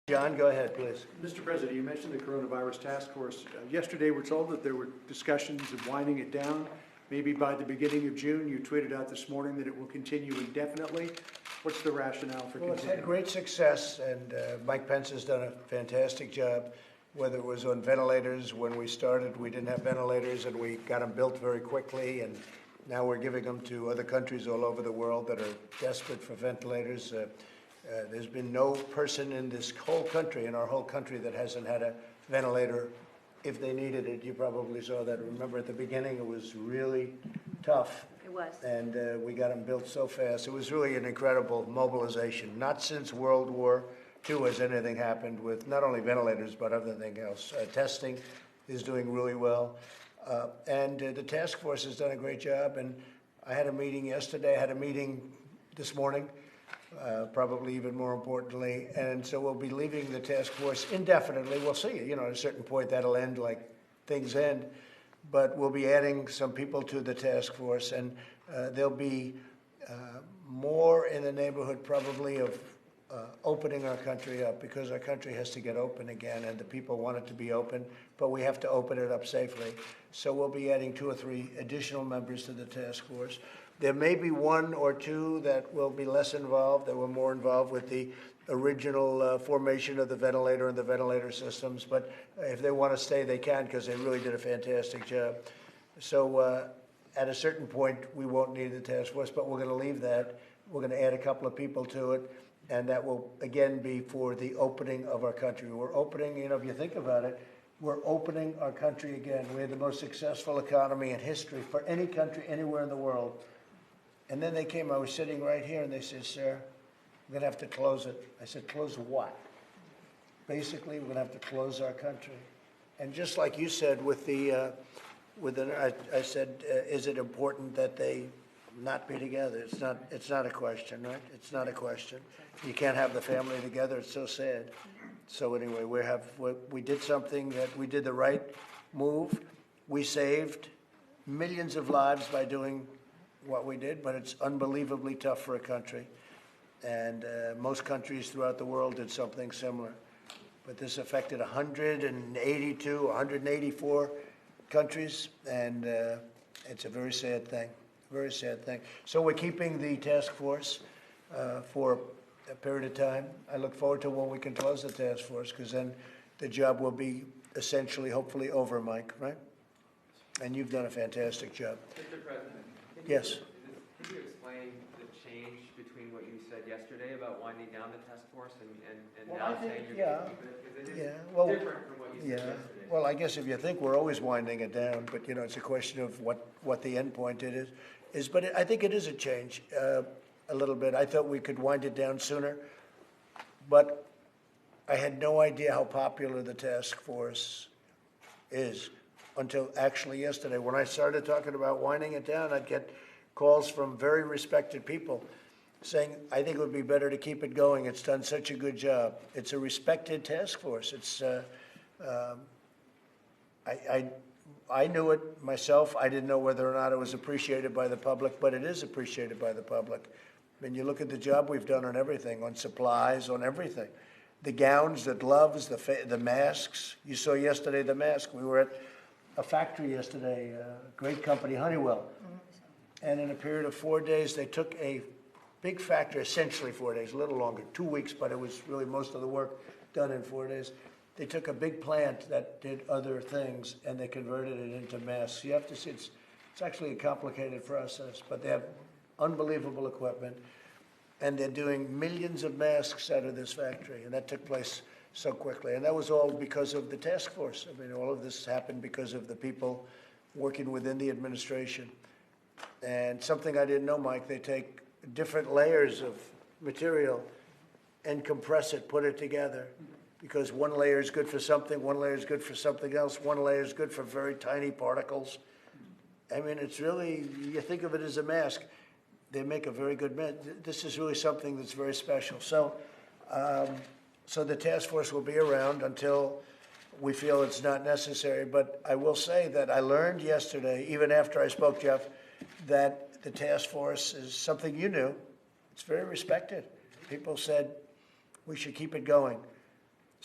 John, go ahead, please. Mr. President, you mentioned the coronavirus task force. Yesterday, we're told that there were discussions of winding it down. Maybe by the beginning of June. You tweeted out this morning that it will continue indefinitely. What's the rationale for Well, it's continuing? had great success, and Mike Pence has done a fantastic job, whether it was on ventilators. When we started, we didn't have ventilators, and we got them built very quickly, and now we're giving them to other countries all over the world that are desperate for ventilators. There's been no person in this whole country, in our whole country, that hasn't had a ventilator if they needed it. You probably saw that. Remember, at the beginning, it was really tough. It was. And we got them built so fast. It was really an incredible mobilization. Not since World War II has anything happened with not only ventilators, but everything else. Testing is doing really well. And the task force has done a great job. And I had a meeting yesterday. I had a meeting this morning. Probably even more importantly. And so we'll be leaving the task force indefinitely. We'll see. You know, at a certain point that'll end like things end. But we'll be adding some people to the task force, and there'll be more in the neighborhood probably of opening our country up, because our country has to get open again, and the people want it to be open, but we have to open it up safely. So we'll be adding 2 or 3 additional members to the task force. There may be 1 or 2 that will be less involved, that were more involved with the original formation of the ventilator and the ventilator systems. But if they want to stay, they can, because they really did a fantastic job. So at a certain point, we won't need the task force, but we're going to leave that. We're going to add a couple of people to it, and that will, again, be for the opening of our country. We're opening, you know, if you think about it, we're opening our country again. We had the most successful economy in history for any country anywhere in the world. And then they came, I was sitting right here, and they said, "Sir, we're going to have to close it." I said, "Close what?" Basically, we're going to have to close our country. And just like you said with the, I said, is it important that they not be together? It's not a question, right? It's not a question. You can't have the family together. It's so sad. So anyway, we did something that we did the right move. We saved millions of lives by doing what we did, but it's unbelievably tough for a country. And most countries throughout the world did something similar. But this affected 182, 184 countries, and it's a very sad thing, very sad thing. So we're keeping the task force for a period of time. I look forward to when we can close the task force, because then the job will be essentially, hopefully, over, Mike, right? And you've done a fantastic job. Mr. President. Yes. Can you explain the change between what you said yesterday about winding down the task force and Well, now I think, saying you're yeah, going to keep it? Because it is different from what you said yesterday. Well, I guess if you think we're always winding it down, but you know, it's a question of what the end point it is. But I think it is a change a little bit. I thought we could wind it down sooner, but I had no idea how popular the task force is until actually yesterday. When I started talking about winding it down, I'd get calls from very respected people saying, "I think it would be better to keep it going. It's done such a good job." It's a respected task force. It's I knew it myself. I didn't know whether or not it was appreciated by the public, but it is appreciated by the public. I mean, you look at the job we've done on everything, on supplies, on everything. The gowns, the gloves, the masks. You saw yesterday the mask. We were at a factory yesterday, a great company, Honeywell. And in a period of 4 days, they took a big factory, essentially 4 days, a little longer, 2 weeks, but it was really most of the work done in 4 days. They took a big plant that did other things, and they converted it into masks. You have to see, it's actually a complicated process, but they have unbelievable equipment, and they're doing millions of masks out of this factory, and that took place so quickly. And that was all because of the task force. I mean, all of this happened because of the people working within the administration. And something I didn't know, Mike, they take different layers of material and compress it, put it together, because one layer is good for something, one layer is good for something else, one layer is good for very tiny particles. I mean, it's really, you think of it as a mask. They make a very good mask. This is really something that's very special. So the task force will be around until we feel it's not necessary. But I will say that I learned yesterday, even after I spoke, Jeff, that the task force is something you knew. It's very respected. People said we should keep it going.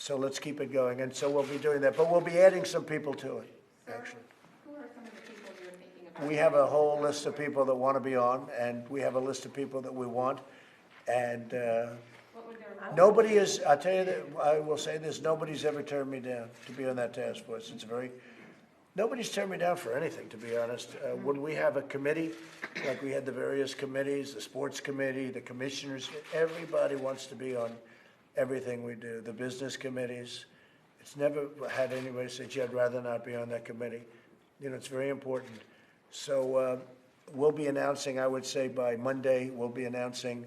So let's keep it going, and so we'll be doing that, but we'll be adding some people to it, Sir, actually. who are some of the people you're thinking about? We have a whole list of people that want to be on, and we have a list of people that we want, and What would their role? nobody is, I'll tell you that, I will say this, nobody's ever turned me down to be on that task force. It's very, nobody's turned me down for anything, to be honest. When we have a committee, like we had the various committees, the sports committee, the commissioners, everybody wants to be on everything we do, the business committees. It's never had anybody say, gee, I'd rather not be on that committee. You know, it's very important. So we'll be announcing, I would say by Monday, we'll be announcing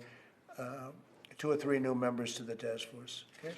2 or 3 new members to the task force. Okay?